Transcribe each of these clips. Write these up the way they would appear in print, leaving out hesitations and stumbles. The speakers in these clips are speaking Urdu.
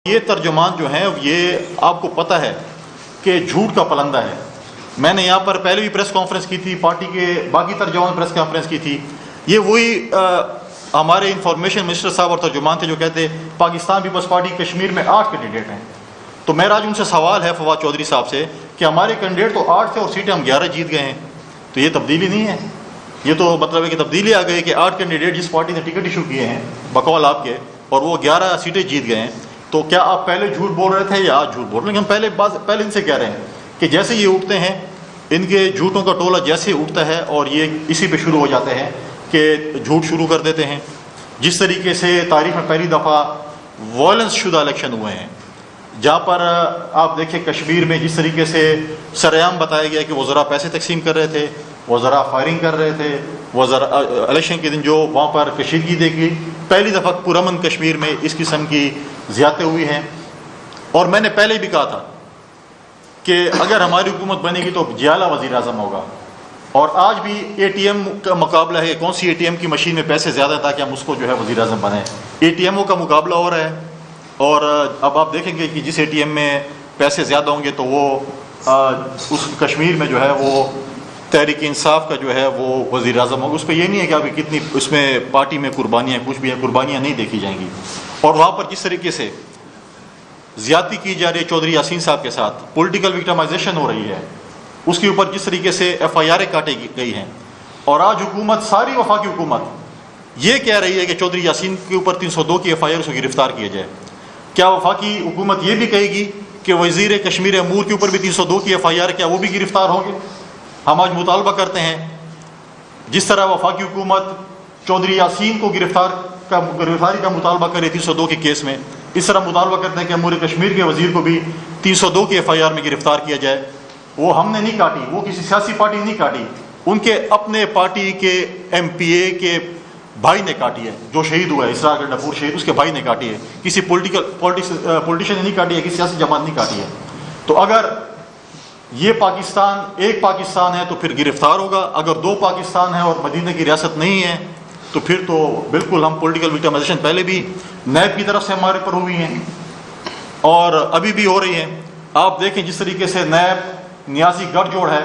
یہ ترجمان جو ہیں یہ آپ کو پتہ ہے کہ جھوٹ کا پلندہ ہے. میں نے یہاں پر پہلے بھی پریس کانفرنس کی تھی, پارٹی کے باقی ترجمان پریس کانفرنس کی تھی. یہ وہی ہمارے انفارمیشن منسٹر صاحب اور ترجمان تھے جو کہتے پاکستان پیپلز پارٹی کشمیر میں 8 کینڈیڈیٹ ہیں. تو میرا آج ان سے سوال ہے فواد چودھری صاحب سے کہ ہمارے کینڈیڈیٹ تو 8 تھے اور سیٹیں ہم 11 جیت گئے ہیں. تو یہ تبدیلی نہیں ہے, یہ تو مطلب ہے کہ تبدیلی آ گئی کہ 8 کینڈیڈیٹ جس پارٹی نے ٹکٹ ایشو کیے ہیں بقول آپ کے, اور وہ 11 سیٹیں جیت گئے ہیں. تو کیا آپ پہلے جھوٹ بول رہے تھے یا آج جھوٹ بول رہے ہیں؟ ہم پہلے ان سے کہہ رہے ہیں کہ جیسے یہ اٹھتے ہیں, ان کے جھوٹوں کا ٹولہ جیسے اٹھتا ہے اور یہ اسی پہ شروع ہو جاتے ہیں کہ جھوٹ شروع کر دیتے ہیں. جس طریقے سے تاریخ میں پہلی دفعہ وائلنس شدہ الیکشن ہوئے ہیں, جہاں پر آپ دیکھیں کشمیر میں جس طریقے سے سرعام بتایا گیا کہ وزراء پیسے تقسیم کر رہے تھے, وزراء فائرنگ کر رہے تھے, وزراء الیکشن کے دن جو وہاں پر کشیدگی دیکھی, پہلی دفعہ پرامن کشمیر میں اس قسم کی زیادتی ہوئی ہیں. اور میں نے پہلے بھی کہا تھا کہ اگر ہماری حکومت بنے گی تو جیالہ وزیر اعظم ہوگا. اور آج بھی اے ٹی ایم کا مقابلہ ہے, کون سی اے ٹی ایم کی مشین میں پیسے زیادہ ہیں تاکہ ہم اس کو جو ہے وزیر اعظم بنیں. اے ٹی ایموں کا مقابلہ ہو رہا ہے, اور اب آپ دیکھیں گے کہ جس اے ٹی ایم میں پیسے زیادہ ہوں گے تو وہ اس کشمیر میں جو ہے وہ تحریک انصاف کا جو ہے وہ وزیر اعظم ہوگا. اس پہ یہ نہیں ہے کہ ابھی کتنی اس میں پارٹی میں قربانیاں کچھ بھی ہیں, قربانیاں نہیں دیکھی جائیں گی. اور وہاں پر جس طریقے سے زیادتی کی جا رہی ہے چودھری یاسین صاحب کے ساتھ, پولیٹیکل وکٹمائزیشن ہو رہی ہے, اس کے اوپر جس طریقے سے ایف آئی آریں کاٹی گئی ہیں, اور آج حکومت, ساری وفاقی حکومت یہ کہہ رہی ہے کہ چودھری یاسین کے اوپر 302 کی ایف آئی آر اس کو گرفتار کیا جائے. کیا وفاقی حکومت یہ بھی کہے گی کہ وزیر کشمیر امور کے اوپر بھی 302 کی ایف آئی آر, کیا وہ بھی گرفتار ہوں گے؟ ہم آج مطالبہ کرتے ہیں جس طرح وفاقی حکومت چودھری یاسین کو گرفتاری کا مطالبہ کرے 302 کے کیس میں, اس طرح مطالبہ کرتے ہیں کہ امور کشمیر کے وزیر کو بھی 302 کی ایف آئی آر میں گرفتار کیا جائے. وہ ہم نے نہیں کاٹی, وہ کسی سیاسی پارٹی نے نہیں کاٹی, ان کے اپنے پارٹی کے ایم پی اے کے بھائی نے کاٹی ہے, جو شہید ہوا ہے اسرار گنڈاپور شہید, اس کے بھائی نے کاٹی ہے. کسی پولیٹیشین نے نہیں کاٹی ہے, کسی سیاسی جماعت نہیں کاٹی ہے. تو اگر یہ پاکستان ایک پاکستان ہے تو پھر گرفتار ہوگا, اگر 2 پاکستان ہے اور مدینہ کی ریاست نہیں ہے تو پھر تو بالکل ہم پولیٹیکل وکٹمائزیشن پہلے بھی نیب کی طرف سے ہمارے پر ہوئی ہیں اور ابھی بھی ہو رہی ہیں. آپ دیکھیں جس طریقے سے نیب نیازی گڑھ جوڑ ہے,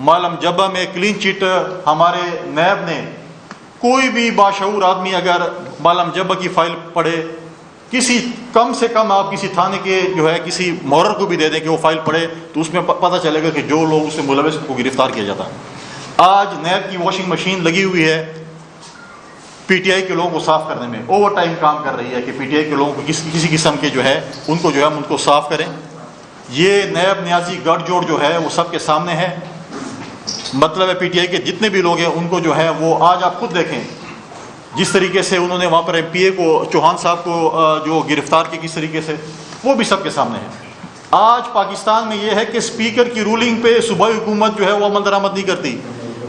مالم جبہ میں کلین چٹ ہمارے نیب نے, کوئی بھی باشعور آدمی اگر مالم جبہ کی فائل پڑھے, کسی کم سے کم آپ کسی تھانے کے جو ہے کسی مورر کو بھی دے دیں کہ وہ فائل پڑھے, تو اس میں پتہ چلے گا کہ جو لوگ اس سے ملوث کو گرفتار کیا جاتا ہے. آج نیب کی واشنگ مشین لگی ہوئی ہے پی ٹی آئی کے لوگوں کو صاف کرنے میں, اوور ٹائم کام کر رہی ہے کہ پی ٹی آئی کے لوگوں کو کسی قسم کے جو ہے ان کو جو ہے ان کو صاف کریں. یہ نیب نیازی گڑھ جوڑ جو ہے وہ سب کے سامنے ہے. مطلب ہے پی ٹی آئی کے جتنے بھی لوگ ہیں ان کو جو ہے وہ آج آپ خود دیکھیں جس طریقے سے انہوں نے وہاں پر ایم پی اے کو, چوہان صاحب کو جو گرفتار کیا کس طریقے سے, وہ بھی سب کے سامنے ہے. آج پاکستان میں یہ ہے کہ اسپیکر کی رولنگ پہ صوبائی حکومت جو ہے وہ عمل درآمد نہیں کرتی.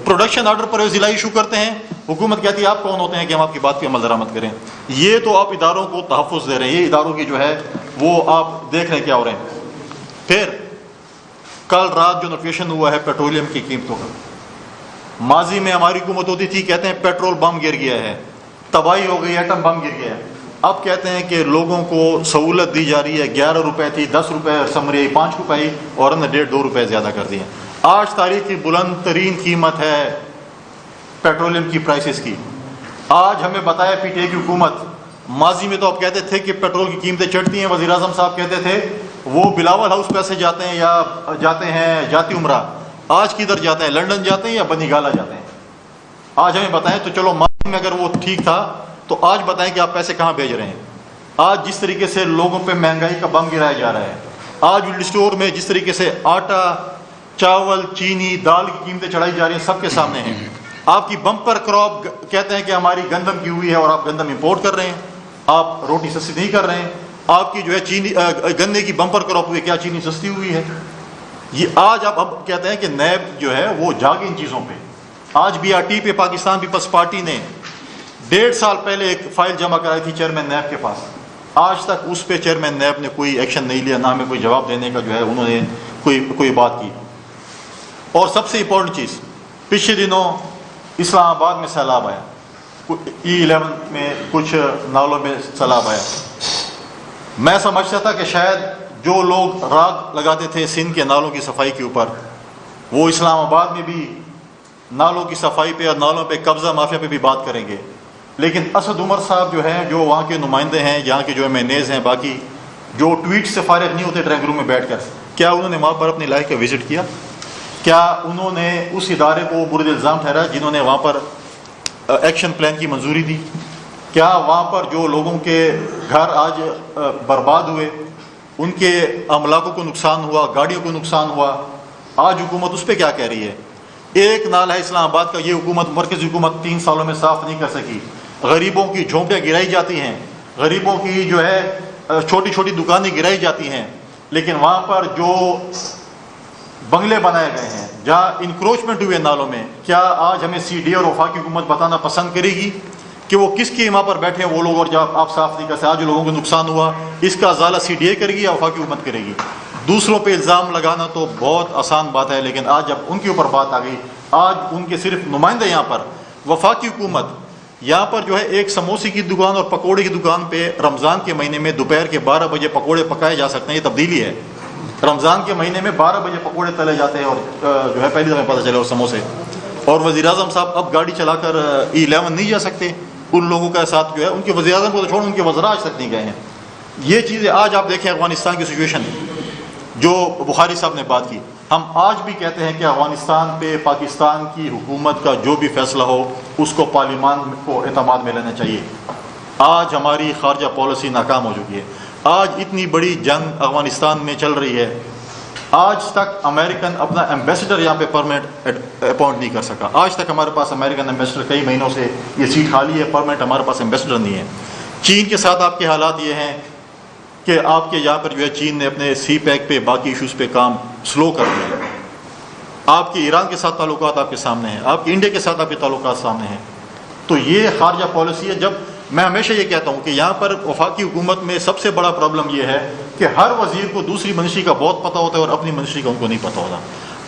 پروڈکشن آرڈر پر ضلع ایشو کرتے ہیں, حکومت کہتی ہے آپ کون ہوتے ہیں کہ ہم آپ کی بات پہ عمل درآمد کریں. یہ تو آپ اداروں کو تحفظ دے رہے ہیں, یہ اداروں کی جو ہے وہ آپ دیکھ رہے ہیں کیا ہو رہے ہیں. پھر کل رات جو نوٹیفیکیشن ہوا ہے پیٹرولیم کی قیمتوں کا, ماضی میں ہماری حکومت ہوتی تھی کہتے ہیں پیٹرول بم گر گیا ہے, تباہی ہو گئی, ایٹم بم گر گیا ہے. اب کہتے ہیں کہ لوگوں کو سہولت دی جا رہی ہے, 11 روپے تھی 10 روپے سمری 5 روپے اور ہم نے 1.5-2 روپے زیادہ کر دیے. آج تاریخ کی بلند ترین قیمت ہے پیٹرولیم کی پرائسز کی. آج ہمیں بتایا پی ٹی آئی کی حکومت, ماضی میں تو آپ کہتے تھے کہ پیٹرول کی قیمتیں چڑھتی ہیں, وزیر اعظم صاحب کہتے تھے وہ بلاول ہاؤس پیسے جاتے ہیں یا جاتے ہیں جاتی عمرہ. آج کدھر جاتے ہیں, لنڈن جاتے ہیں یا بنی گالا جاتے ہیں؟ آج ہمیں بتائیں. تو چلو ماضی میں اگر وہ ٹھیک تھا تو آج بتائیں کہ آپ پیسے کہاں بھیج رہے ہیں. آج جس طریقے سے لوگوں پہ مہنگائی کا بم گرایا جا رہا ہے, آج ورلڈ اسٹور میں جس طریقے سے آٹا, چاول, چینی, دال کی قیمتیں چڑھائی جا رہی ہیں, سب کے سامنے ہیں. آپ کی بمپر کراپ کہتے ہیں کہ ہماری گندم کی ہوئی ہے اور آپ گندم امپورٹ کر رہے ہیں, آپ روٹی سستی نہیں کر رہے ہیں. آپ کی جو ہے چینی گنے کی بمپر کراپ ہوئی, کیا چینی سستی ہوئی ہے؟ یہ آج آپ اب کہتے ہیں کہ نیب جو ہے وہ جاگے ان چیزوں پہ. آج بی آر ٹی پہ پاکستان پیپلز پارٹی نے 1.5 سال پہلے ایک فائل جمع کرائی تھی چیئرمین نیب کے پاس, آج تک اس پہ چیئرمین نیب نے کوئی ایکشن نہیں لیا, نہ ہمیں کوئی جواب دینے کا جو ہے انہوں نے کوئی بات کی. اور سب سے امپورٹنٹ چیز, پچھلے دنوں اسلام آباد میں سیلاب آیا, E11 میں کچھ نالوں میں سیلاب آیا. میں سمجھتا تھا کہ شاید جو لوگ راگ لگاتے تھے سندھ کے نالوں کی صفائی کے اوپر، وہ اسلام آباد میں بھی نالوں کی صفائی پہ اور نالوں پہ قبضہ مافیا پہ بھی بات کریں گے، لیکن اسد عمر صاحب جو ہیں، جو وہاں کے نمائندے ہیں، یہاں کے جو ایم این ایز ہیں، باقی جو ٹویٹ سے فارغ نہیں ہوتے ڈرائنگ روم میں بیٹھ کر، کیا انہوں نے وہاں پر اپنی لائف کا وزٹ کیا؟ کیا انہوں نے اس ادارے کو مورد الزام ٹھہرایا جنہوں نے وہاں پر ایکشن پلان کی منظوری دی؟ کیا وہاں پر جو لوگوں کے گھر آج برباد ہوئے، ان کے املاکوں کو نقصان ہوا، گاڑیوں کو نقصان ہوا، آج حکومت اس پہ کیا کہہ رہی ہے؟ ایک نال ہے اسلام آباد کا، یہ حکومت، مرکزی حکومت 3 سالوں میں صاف نہیں کر سکی۔ غریبوں کی جھونپڑیاں گرائی جاتی ہیں، غریبوں کی جو ہے چھوٹی چھوٹی دکانیں گرائی جاتی ہیں، لیکن وہاں پر جو بنگلے بنائے گئے ہیں، جہاں انکروچمنٹ ہوئے نالوں میں، کیا آج ہمیں سی ڈی اور وفاقی حکومت بتانا پسند کرے گی کہ وہ کس کی وہاں پر بیٹھے ہیں وہ لوگ، اور جب آپ صاف نہیں کر سکتے، آج جو لوگوں کو نقصان ہوا اس کا ازالہ سی ڈی اے کرے گی یا وفاقی حکومت کرے گی؟ دوسروں پہ الزام لگانا تو بہت آسان بات ہے، لیکن آج جب ان کے اوپر بات آ گئی، آج ان کے صرف نمائندے یہاں پر، وفاقی حکومت یہاں پر جو ہے ایک سموسے کی دکان اور پکوڑے کی دکان پہ رمضان کے مہینے میں دوپہر کے 12 بجے پکوڑے پکائے جا سکتے ہیں، یہ تبدیلی ہے۔ رمضان کے مہینے میں 12 بجے پکوڑے تلے جاتے ہیں، اور جو ہے پہلی دفعہ پتہ چلے، اور سموسے، اور وزیر اعظم صاحب اب گاڑی چلا کر E11 نہیں جا سکتے، ان لوگوں کا ساتھ جو ہے، ان کے وزیر اعظم کو تو چھوڑ، ان کے وزراء آج تک نہیں گئے ہیں۔ یہ چیزیں آج آپ دیکھیں افغانستان کی سچویشن جو بخاری صاحب نے بات کی، ہم آج بھی کہتے ہیں کہ افغانستان پہ پاکستان کی حکومت کا جو بھی فیصلہ ہو اس کو پارلیمان کو اعتماد میں لینا چاہیے۔ آج ہماری خارجہ پالیسی ناکام ہو چکی ہے، آج اتنی بڑی جنگ افغانستان میں چل رہی ہے، آج تک امریکن اپنا ایمبیسڈر یہاں پہ پرماننٹ اپوائنٹ نہیں کر سکا۔ آج تک ہمارے پاس امریکن ایمبیسڈر، کئی مہینوں سے یہ سیٹ خالی ہے، پرماننٹ ہمارے پاس ایمبیسڈر نہیں ہے۔ چین کے ساتھ آپ کے حالات یہ ہیں کہ آپ کے یہاں پر جو ہے چین نے اپنے سی پیک پہ باقی ایشوز پہ کام سلو کر دیا ہے۔ آپ کے ایران کے ساتھ تعلقات آپ کے سامنے ہیں، آپ کے انڈیا کے ساتھ آپ کے تعلقات سامنے ہیں۔ تو یہ خارجہ پالیسی ہے۔ جب میں ہمیشہ یہ کہتا ہوں کہ یہاں پر وفاقی حکومت میں سب سے بڑا پرابلم یہ ہے کہ ہر وزیر کو دوسری منشی کا بہت پتہ ہوتا ہے اور اپنی منشی کا ان کو نہیں پتہ ہوتا۔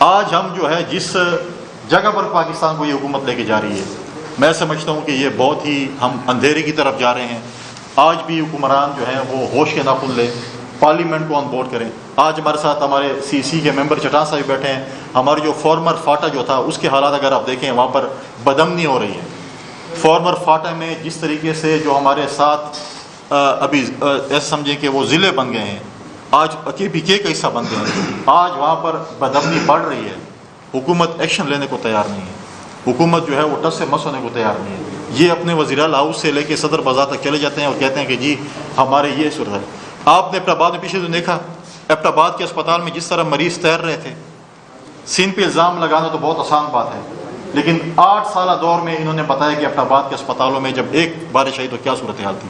آج ہم جو ہے جس جگہ پر پاکستان کو یہ حکومت لے کے جا رہی ہے، میں سمجھتا ہوں کہ یہ بہت ہی ہم اندھیرے کی طرف جا رہے ہیں۔ آج بھی حکمران جو ہیں وہ ہوش کے ناخن لے، پارلیمنٹ کو آن بورڈ کریں۔ آج ہمارے ساتھ ہمارے CC کے ممبر چٹان صاحب بیٹھے ہیں، ہمارے جو فارمر فاٹا جو تھا اس کے حالات اگر آپ دیکھیں، وہاں پر بدامنی ہو رہی ہے۔ فارمر فاٹا میں جس طریقے سے جو ہمارے ساتھ ابھی ایسے سمجھیں کہ وہ ضلع بن گئے ہیں، آج KPK کا حصہ بن گئے ہیں، آج وہاں پر بدامنی بڑھ رہی ہے۔ حکومت ایکشن لینے کو تیار نہیں ہے، حکومت جو ہے وہ ٹس سے مس ہونے کو تیار نہیں ہے۔ یہ اپنے وزیراعلی ہاؤس سے لے کے صدر بازار تک چلے جاتے ہیں اور کہتے ہیں کہ جی ہمارے یہ صورت ہے۔ آپ نے ایبٹ آباد میں پیچھے تو دیکھا، ایبٹ آباد کے اسپتال میں جس طرح مریض تیر رہے تھے، سندھ پہ الزام لگانا تو بہت آسان بات ہے، لیکن 8 سالہ دور میں انہوں نے بتایا کہ ایبٹ آباد کے اسپتالوں میں جب ایک بارش آئی تو کیا صورتحال تھی۔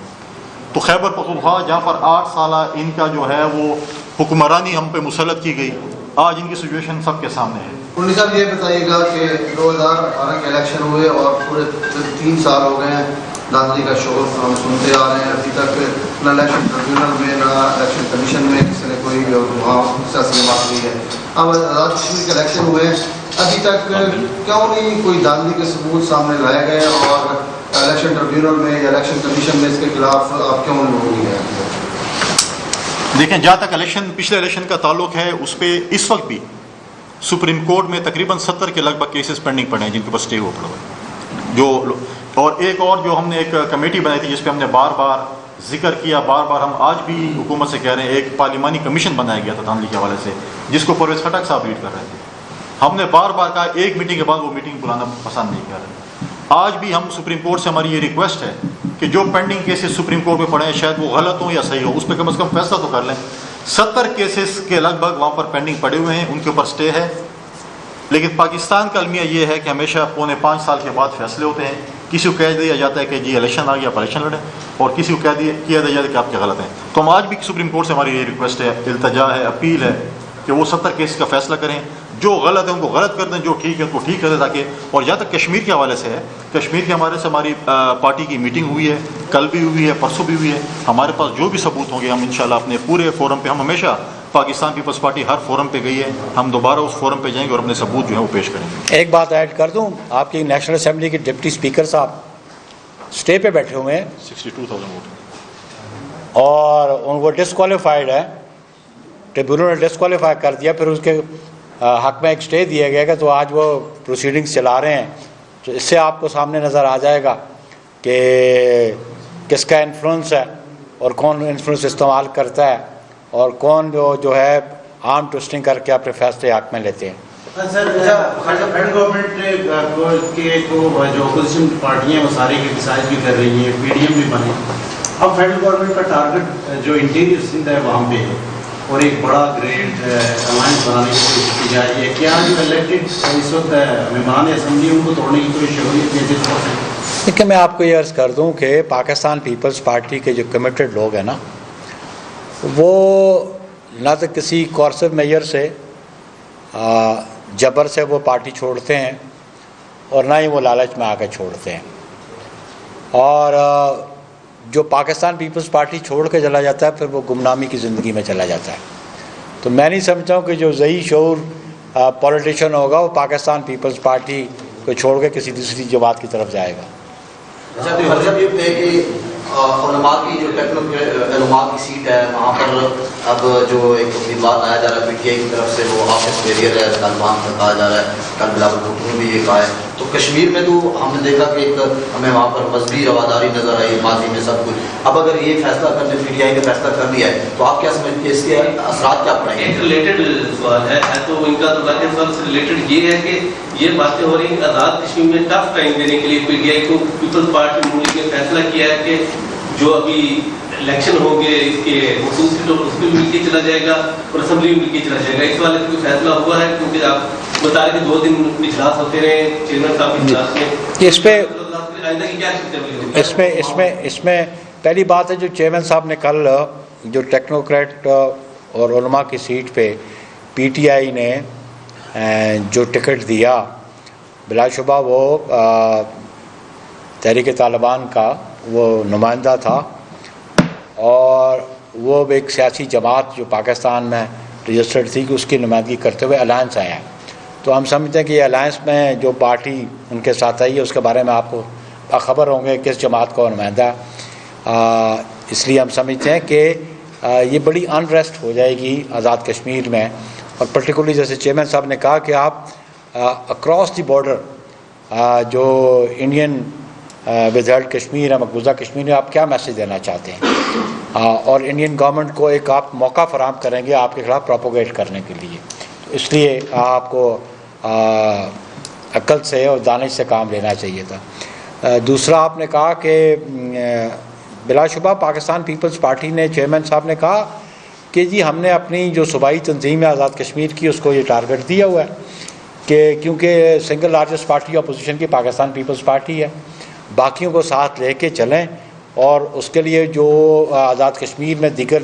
تو خیبر پختونخوا جہاں پر 8 سالہ ان کا جو ہے وہ حکمرانی ہم پہ مسلط کی گئی، آج ان کی سچویشن سب کے سامنے ہے۔ منی صاحب یہ بتائیے گا کہ 2018 کے الیکشن ہوئے اور پورے 3 سال ہو گئے ہیں، دھاندلی کا شور ہم سنتے آ رہے ہیں، ابھی تک نہ الیکشن ٹریبیونل میں نہ الیکشن کمیشن میں کسی نے کوئی وہاں فیصلہ بات ہوئی ہے۔ اب آزاد کشمیر کے الیکشن ہوئے ہیں، ابھی تک کیوں نہیں کوئی دھاندلی کے ثبوت سامنے لائے گئے، اور الیکشن ٹریبیونل میں یا الیکشن کمیشن میں اس کے خلاف آپ کیوں نہیں ہیں؟ دیکھیں، جہاں تک پچھلے الیکشن کا تعلق ہے، اس پہ اس وقت بھی سپریم کورٹ میں تقریباً 70 کے لگ بھگ کیسز پینڈنگ پڑے ہیں جن کے اوپر اسٹے ہوا پڑا ہے۔ اور ایک اور جو ہم نے ایک کمیٹی بنائی تھی جس پہ ہم نے بار بار ذکر کیا، بار بار ہم آج بھی حکومت سے کہہ رہے ہیں، ایک پارلیمانی کمیشن بنایا گیا تھا دھاندلی کے حوالے سے، جس کو پرویز خٹک صاحب لیڈ کر رہے تھے۔ ہم نے بار بار کہا، ایک میٹنگ کے بعد وہ میٹنگ بلانا پسند نہیں کر رہے۔ آج بھی ہم سپریم کورٹ سے ہماری یہ ریکویسٹ ہے کہ جو پینڈنگ کیسز سپریم کورٹ میں پڑے ہیں، شاید وہ غلط ہوں یا صحیح ہو، اس پہ کم از کم فیصلہ تو کر لیں۔ 70 کیسز کے لگ بھگ وہاں پر پینڈنگ پڑے ہوئے ہیں، ان کے اوپر اسٹے ہے۔ لیکن پاکستان کا المیہ یہ ہے کہ ہمیشہ 4.5 سال کے بعد فیصلے ہوتے ہیں۔ کسی کو کہہ دیا جاتا ہے کہ جی الیکشن آ گیا، آپ الیکشن لڑیں، اور کسی کو کیا دیا جاتا ہے کہ آپ کے غلط ہیں۔ تو ہم آج بھی سپریم کورٹ سے ہماری یہ ریکویسٹ ہے، التجا ہے، اپیل ہے کہ وہ 70 کیس کا فیصلہ کریں، جو غلط ہے ان کو غلط کر دیں، جو ٹھیک ہے ان کو ٹھیک کر دیں، تاکہ اور جہاں تک کشمیر کے حوالے سے ہے، کشمیر کے ہمارے سے ہماری پارٹی کی میٹنگ ہوئی ہے، کل بھی ہوئی ہے، پرسوں بھی ہوئی ہے۔ ہمارے پاس جو بھی ثبوت ہوں گے ہم انشاءاللہ اپنے پورے فورم پہ، ہم ہمیشہ پاکستان پیپلز پارٹی ہر فورم پہ گئی ہے، ہم دوبارہ اس فورم پہ جائیں گے اور اپنے ثبوت جو ہے وہ پیش کریں گے۔ ایک بات ایڈ کر دوں، آپ کی نیشنل اسمبلی کے ڈپٹی اسپیکر صاحب اسٹے پہ بیٹھے ہوئے ہیں، 62,000 ووٹ۔ اور ان کو ڈسکوالیفائڈ ہے, ٹریبیونل نے ڈسکوالیفائی کر دیا, پھر اس کے حق میں ایک اسٹے دیا گیا کہ تو آج وہ پروسیڈنگس چلا رہے ہیں. تو اس سے آپ کو سامنے نظر آ جائے گا کہ کس کا انفلوئنس ہے اور کون انفلوئنس استعمال کرتا ہے اور کون جو ہے آرم ٹوسٹنگ کر کے اپنے فیصلے حق میں لیتے ہیں. سر فیڈرل گورنمنٹ کے جو اپوزیشن پارٹیاں ہیں وہ ساری کرٹیسائز بھی کر رہی ہیں, پی ڈی ایم بھی بنے. اب فیڈرل گورنمنٹ کا ٹارگٹ جو انٹیریئر سندھ ہے وہاں پہ ہے اور ایک بڑا گریٹ الائنس بنانے کی کوشش کی جا رہی ہے. کیا جو الیکٹڈ اس وقت ممبران اسمبلی ان کو توڑنے کی کوشش ہو رہی ہے جیسے طور سے؟ دیکھیں میں آپ کو یہ عرض کر دوں کہ پاکستان پیپلز پارٹی کے جو کمیٹڈ لوگ ہیں نا, وہ نہ تو کسی کورسو میئر سے جبر سے وہ پارٹی چھوڑتے ہیں اور نہ ہی وہ لالچ میں آ کے چھوڑتے ہیں. اور جو پاکستان پیپلز پارٹی چھوڑ کے چلا جاتا ہے پھر وہ گمنامی کی زندگی میں چلا جاتا ہے. تو میں نہیں سمجھتا ہوں کہ جو ذہی شعور پولیٹیشین ہوگا وہ پاکستان پیپلز پارٹی کو چھوڑ کے کسی دوسری جماعت کی طرف جائے گا. مطلب یہ ہے کہ علماء کی جو علماء کی سیٹ ہے وہاں پر اب جو ایک بات آیا جا رہا ہے پی ٹی آئی کی طرف سے وہ آفس بیریئر ہے, طالبان کا کہا جا رہا ہے, کل بلاول بھٹو نے بھی یہ کہا ہے. تو کشمیر میں تو ہم نے دیکھا کہ ایک ہمیں وہاں پر مذہبی رواداری نظر آئی ماضی میں سب کچھ. اب اگر یہ فیصلہ کرنے پی ٹی آئی نے فیصلہ کر لیا ہے تو آپ کیا سمجھتے ہیں اس کے اثرات کیا پڑیں گے؟ ایک ریلیٹڈ سوال ہے تو ان کا تو باقی سوال سے ریلیٹڈ یہ ہے کہ یہ باتیں ہو رہی ہیں کہ آزاد کشمیر میں ٹف ٹائم دینے کے لیے پی ٹی آئی کو پیپلز پارٹی ملک نے فیصلہ کیا ہے کہ جو ابھی الیکشن ہوں گے اس کے مخصوص سیٹوں پر اس پہ مل کے چلا جائے گا اور اسمبلی میں مل کے چلا جائے گا. اس والے کا کوئی فیصلہ ہوا ہے؟ کیونکہ آپ بتا رہے کہ 2 دن اجلاس ہوتے رہے چیئرمین صاحب کے اجلاس میں, اس پہ آئندہ کی کیا شکل اس میں پہلی بات ہے جو چیئرمین صاحب نے کل جو ٹیکنوکریٹ اور علماء کی سیٹ پہ پی ٹی آئی نے جو ٹکٹ دیا, بلا شبہ وہ تحریک طالبان کا وہ نمائندہ تھا اور وہ ایک سیاسی جماعت جو پاکستان میں رجسٹرڈ تھی کہ اس کی نمائندگی کرتے ہوئے الائنس آیا ہے. تو ہم سمجھتے ہیں کہ یہ الائنس میں جو پارٹی ان کے ساتھ آئی ہے اس کے بارے میں آپ کو باخبر ہوں گے کس جماعت کا نمائندہ. اس لیے ہم سمجھتے ہیں کہ یہ بڑی انریسٹ ہو جائے گی آزاد کشمیر میں, اور پرٹیکولرلی جیسے چیئرمین صاحب نے کہا کہ آپ اکراس دی بارڈر جو انڈین ودہیلڈ کشمیر ہے, مقبوضہ کشمیر میں آپ کیا میسیج دینا چاہتے ہیں اور انڈین گورنمنٹ کو ایک آپ موقع فراہم کریں گے آپ کے خلاف پروپوگیٹ کرنے کے لیے. اس لیے آپ کو عقل سے اور دانش سے کام لینا چاہیے تھا. دوسرا آپ نے کہا کہ بلا شبہ پاکستان پیپلز پارٹی نے, چیئرمین صاحب نے کہا کہ جی ہم نے اپنی جو صوبائی تنظیم ہے آزاد کشمیر کی اس کو یہ ٹارگٹ دیا ہوا ہے کہ کیونکہ سنگل لارجسٹ پارٹی اپوزیشن کی پاکستان پیپلز پارٹی ہے, باقیوں کو ساتھ لے کے چلیں اور اس کے لیے جو آزاد کشمیر میں دیگر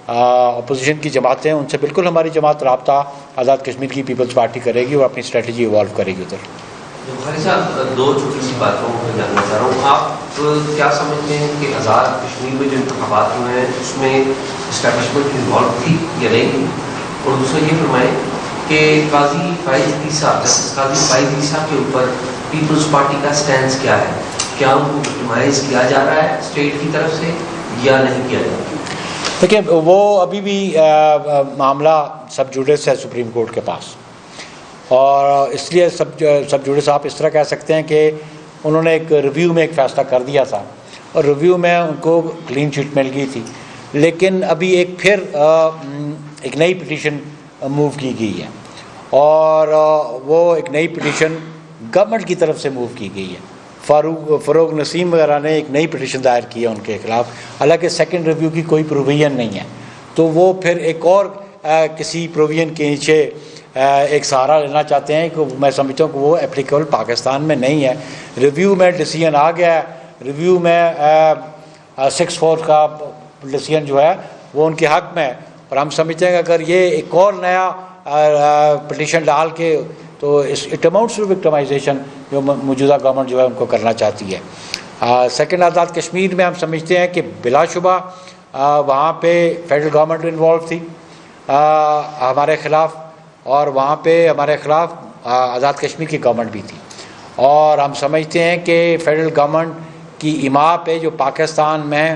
اپوزیشن کی جماعتیں ہیں ان سے بالکل ہماری جماعت رابطہ آزاد کشمیر کی پیپلز پارٹی کرے گی اور اپنی اسٹریٹجی ایوالو کرے گی. ادھر بخاری صاحب 2 چھوٹی سی باتوں کو جاننا چاہ رہا ہوں, آپ کیا سمجھتے ہیں کہ آزاد کشمیر میں جو انتخابات ہوئے ہیں اس میں اسٹیبلشمنٹ انوالو تھی یا نہیں؟ اور دوسرا یہ فرمائیں کہ قاضی فائز عیسیٰ, جسٹس قاضی فائز عیسیٰ کے اوپر پیپلز پارٹی کا سٹینس کیا ہے؟ کیا ان کو وکٹمائز کیا جا رہا ہے اسٹیٹ کی طرف سے یا نہیں کیا جا رہا؟ دیکھیں وہ ابھی بھی معاملہ سب جوڈس ہے سپریم کورٹ کے پاس, اور اس لیے سب جوڈس آپ اس طرح کہہ سکتے ہیں کہ انہوں نے ایک ریویو میں ایک فیصلہ کر دیا تھا اور ریویو میں ان کو کلین چٹ مل گئی تھی, لیکن ابھی ایک پھر ایک نئی پٹیشن موو کی گئی ہے اور وہ ایک نئی پٹیشن گورنمنٹ کی طرف سے موو کی گئی ہے. فروغ نسیم وغیرہ نے ایک نئی پٹیشن دائر کی ہے ان کے خلاف, حالانکہ سیکنڈ ریویو کی کوئی پروویژن نہیں ہے. تو وہ پھر ایک اور کسی پروویژن کے نیچے ایک سہارا لینا چاہتے ہیں کہ میں سمجھتا ہوں کہ وہ اپلیکیبل پاکستان میں نہیں ہے. ریویو میں ڈیسیژن آ گیا ہے, ریویو میں 6-4 کا ڈیسیژن جو ہے وہ ان کے حق میں ہے, اور ہم سمجھتے ہیں کہ اگر یہ ایک اور نیا پٹیشن ڈال کے تو اٹ اماؤنٹس ٹو وکٹمائزیشن جو موجودہ گورنمنٹ جو ہے ان کو کرنا چاہتی ہے. سیکنڈ آزاد کشمیر میں ہم سمجھتے ہیں کہ بلا شبہ وہاں پہ فیڈرل گورنمنٹ انوالو تھی ہمارے خلاف, اور وہاں پہ ہمارے خلاف آزاد کشمیر کی گورنمنٹ بھی تھی, اور ہم سمجھتے ہیں کہ فیڈرل گورنمنٹ کی ایما پہ جو پاکستان میں